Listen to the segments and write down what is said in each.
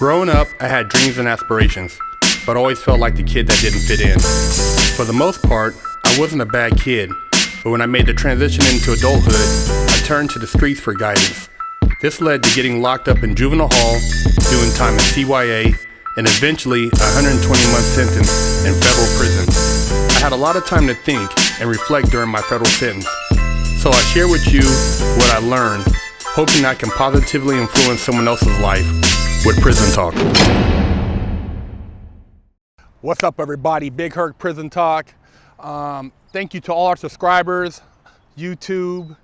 Growing up, I had dreams and aspirations, but always felt like the kid that didn't fit in. For the most part, I wasn't a bad kid, but when I made the transition into adulthood, I turned to the streets for guidance. This led to getting locked up in juvenile hall, doing time in CYA, and eventually a 120-month sentence in federal prison. I had a lot of time to think and reflect during my federal sentence, so I share with you what I learned, hoping I can positively influence someone else's life with Prison Talk. What's up, everybody? Big Herc Prison Talk. Thank you to all our subscribers, YouTube,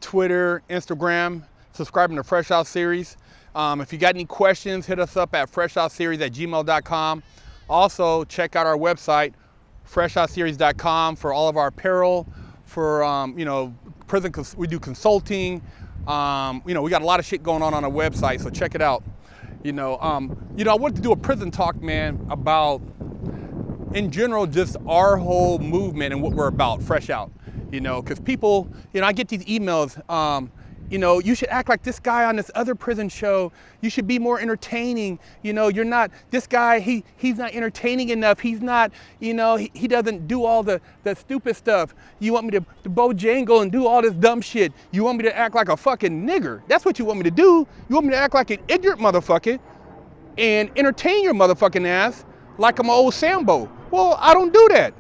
Twitter, Instagram, subscribing to FreshOutSeries. If you got any questions, hit us up at FreshOutSeries@gmail.com. Also, check out our website, FreshOutSeries.com, for all of our apparel, for prison. We do consulting. We got a lot of shit going on our website, so check it out. I wanted to do a prison talk, man, about, in general, just our whole movement and what we're about, Fresh Out. Because people, I get these emails, you should act like this guy on this other prison show. You should be more entertaining. You're not, this guy, he's not entertaining enough. He's not, he doesn't do all the stupid stuff. You want me to bojangle and do all this dumb shit. You want me to act like a fucking nigger. That's what you want me to do. You want me to act like an ignorant motherfucker and entertain your motherfucking ass like I'm an old Sambo. Well, I don't do that.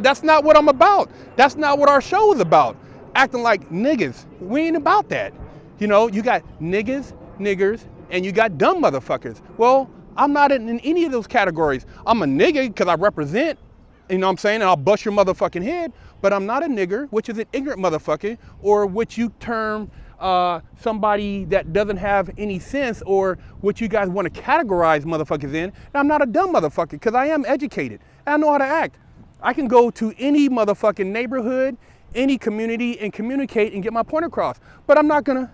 That's not what I'm about. That's not what our show is about. Acting like niggas. We ain't about that. You got niggas, niggers, and you got dumb motherfuckers. Well, I'm not in any of those categories. I'm a nigga because I represent, and I'll bust your motherfucking head, but I'm not a nigger, which is an ignorant motherfucker, or which you term somebody that doesn't have any sense, or what you guys want to categorize motherfuckers in. And I'm not a dumb motherfucker because I am educated. And I know how to act. I can go to any motherfucking neighborhood, any community, and communicate and get my point across. But I'm not gonna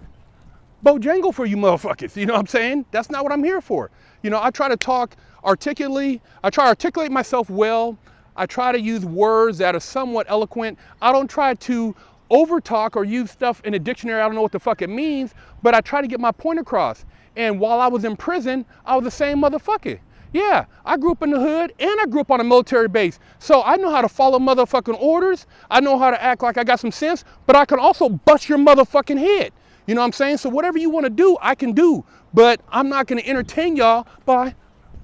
bojangle for you motherfuckers, you know what I'm saying? That's not what I'm here for. I try to talk articulately, I try to articulate myself well, I try to use words that are somewhat eloquent. I don't try to overtalk or use stuff in a dictionary I don't know what the fuck it means, but I try to get my point across. And while I was in prison, I was the same motherfucker. Yeah, I grew up in the hood and I grew up on a military base. So I know how to follow motherfucking orders. I know how to act like I got some sense, but I can also bust your motherfucking head. You know what I'm saying? So whatever you want to do, I can do. But I'm not going to entertain y'all by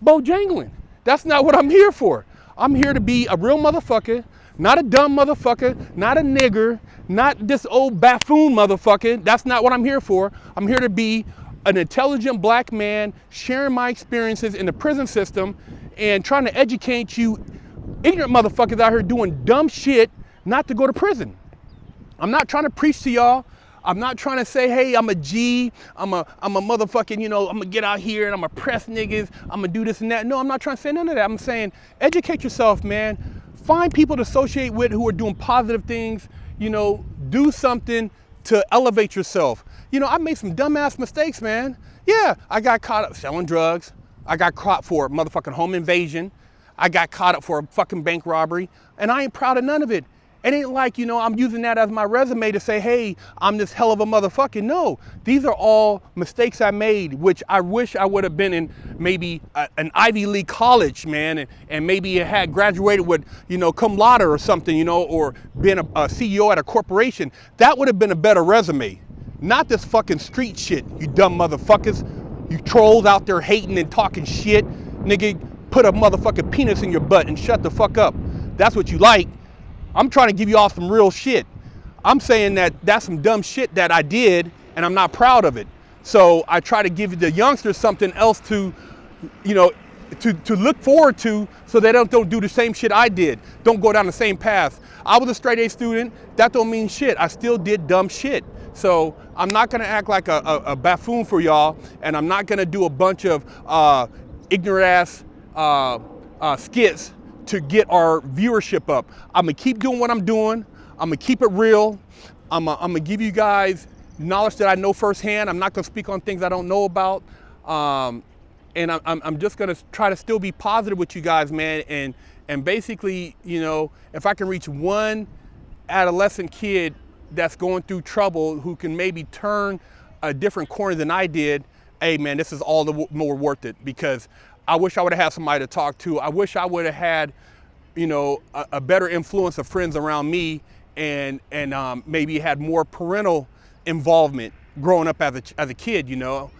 bojangling. That's not what I'm here for. I'm here to be a real motherfucker, not a dumb motherfucker, not a nigger, not this old buffoon motherfucker. That's not what I'm here for. I'm here to be an intelligent black man sharing my experiences in the prison system and trying to educate you ignorant motherfuckers out here doing dumb shit not to go to prison. I'm not trying to preach to y'all. I'm not trying to say, hey, I'm a G, I'm a motherfucking, I'm gonna get out here and I'm gonna press niggas, I'm gonna do this and that. No, I'm not trying to say none of that. I'm saying educate yourself, man. Find people to associate with who are doing positive things, do something to elevate yourself. I made some dumbass mistakes, man. Yeah, I got caught up selling drugs. I got caught for motherfucking home invasion. I got caught up for a fucking bank robbery, and I ain't proud of none of it. It ain't like, I'm using that as my resume to say, hey, I'm this hell of a motherfucker. No, these are all mistakes I made, which I wish I would have been in maybe an Ivy League college, man, and maybe had graduated with, cum laude or something, or been a CEO at a corporation. That would have been a better resume. Not this fucking street shit, you dumb motherfuckers. You trolls out there hating and talking shit. Nigga, put a motherfucking penis in your butt and shut the fuck up. That's what you like. I'm trying to give you all some real shit. I'm saying that that's some dumb shit that I did and I'm not proud of it. So I try to give the youngsters something else to look forward to so they don't do the same shit I did. Don't go down the same path. I was a straight A student. That don't mean shit. I still did dumb shit. So I'm not gonna act like a buffoon for y'all, and I'm not gonna do a bunch of ignorant ass skits to get our viewership up. I'm gonna keep doing what I'm doing. I'm gonna keep it real. I'm gonna give you guys knowledge that I know firsthand. I'm not gonna speak on things I don't know about. And I'm just gonna try to still be positive with you guys, man. And basically, if I can reach one adolescent kid that's going through trouble who can maybe turn a different corner than I did, hey man, this is all the more worth it, because I wish I would have had somebody to talk to. I wish I would have had, a better influence of friends around me, and maybe had more parental involvement growing up as a kid. There's a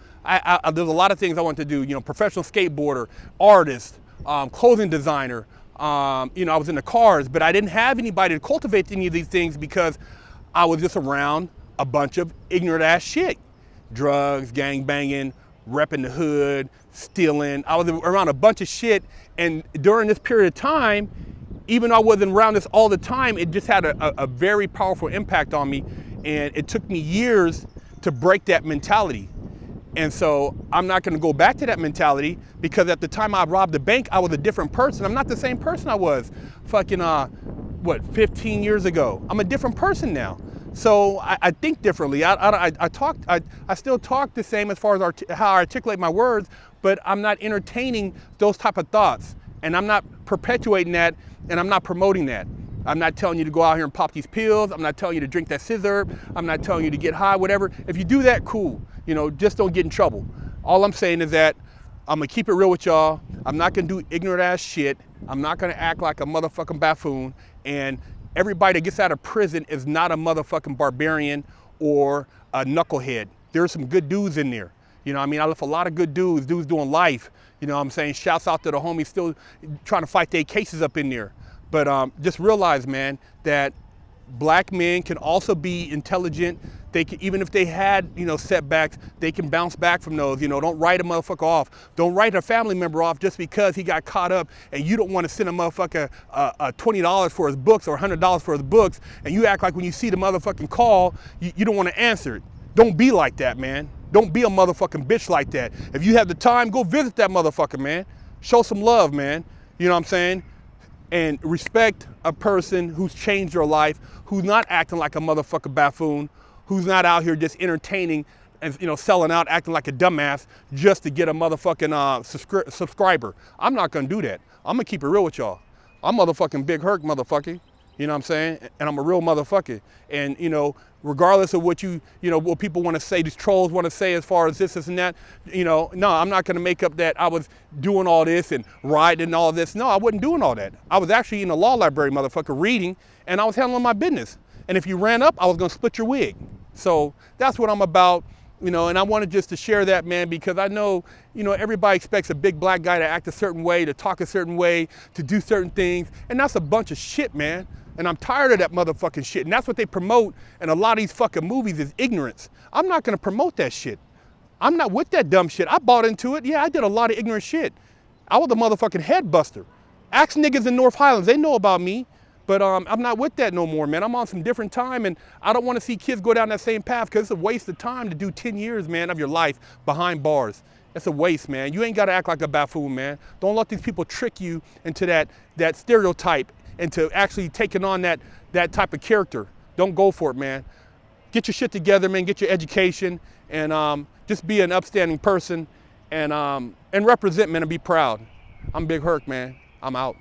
lot of things I want to do. Professional skateboarder, artist, clothing designer. I was into cars, but I didn't have anybody to cultivate any of these things because I was just around a bunch of ignorant ass shit. Drugs, gang banging, repping the hood, stealing. I was around a bunch of shit, and during this period of time, even though I wasn't around this all the time, it just had a very powerful impact on me, and it took me years to break that mentality. And so I'm not gonna go back to that mentality, because at the time I robbed the bank, I was a different person. I'm not the same person I was 15 years ago. I'm a different person now. So I think differently. I still talk the same as far as how I articulate my words, but I'm not entertaining those type of thoughts. And I'm not perpetuating that, and I'm not promoting that. I'm not telling you to go out here and pop these pills. I'm not telling you to drink that scissor. I'm not telling you to get high, whatever. If you do that, cool. Just don't get in trouble. All I'm saying is that I'm gonna keep it real with y'all. I'm not gonna do ignorant ass shit. I'm not gonna act like a motherfucking buffoon. And everybody that gets out of prison is not a motherfucking barbarian or a knucklehead. There's some good dudes in there. I left a lot of good dudes doing life. I'm saying? Shouts out to the homies still trying to fight their cases up in there. But just realize, man, that black men can also be intelligent. They can, even if they had, setbacks, they can bounce back from those. Don't write a motherfucker off. Don't write a family member off just because he got caught up, and you don't want to send a motherfucker $20 for his books or $100 for his books, and you act like when you see the motherfucking call, you don't want to answer it. Don't be like that, man. Don't be a motherfucking bitch like that. If you have the time, go visit that motherfucker, man. Show some love, man. You know what I'm saying? And respect a person who's changed your life, who's not acting like a motherfucking buffoon, who's not out here just entertaining and selling out, acting like a dumbass just to get a motherfucking subscriber. I'm not gonna do that. I'm gonna keep it real with y'all. I'm motherfucking Big Herc, motherfucker. You know what I'm saying? And I'm a real motherfucker. And regardless of what what people want to say, these trolls want to say as far as this and that, no, I'm not gonna make up that I was doing all this and riding and all this. No, I wasn't doing all that. I was actually in the law library, motherfucker, reading, and I was handling my business. And if you ran up, I was gonna split your wig. So that's what I'm about. And I wanted just to share that, man, because I know, everybody expects a big black guy to act a certain way, to talk a certain way, to do certain things, and that's a bunch of shit, man. And I'm tired of that motherfucking shit. And that's what they promote in a lot of these fucking movies is ignorance. I'm not gonna promote that shit. I'm not with that dumb shit. I bought into it. Yeah, I did a lot of ignorant shit. I was a motherfucking head buster. Ask niggas in North Highlands, they know about me. But I'm not with that no more, man. I'm on some different time, and I don't want to see kids go down that same path, because it's a waste of time to do 10 years, man, of your life behind bars. It's a waste, man. You ain't got to act like a buffoon, man. Don't let these people trick you into that stereotype, into actually taking on that type of character. Don't go for it, man. Get your shit together, man. Get your education, and just be an upstanding person, and represent, man, and be proud. I'm Big Herc, man. I'm out.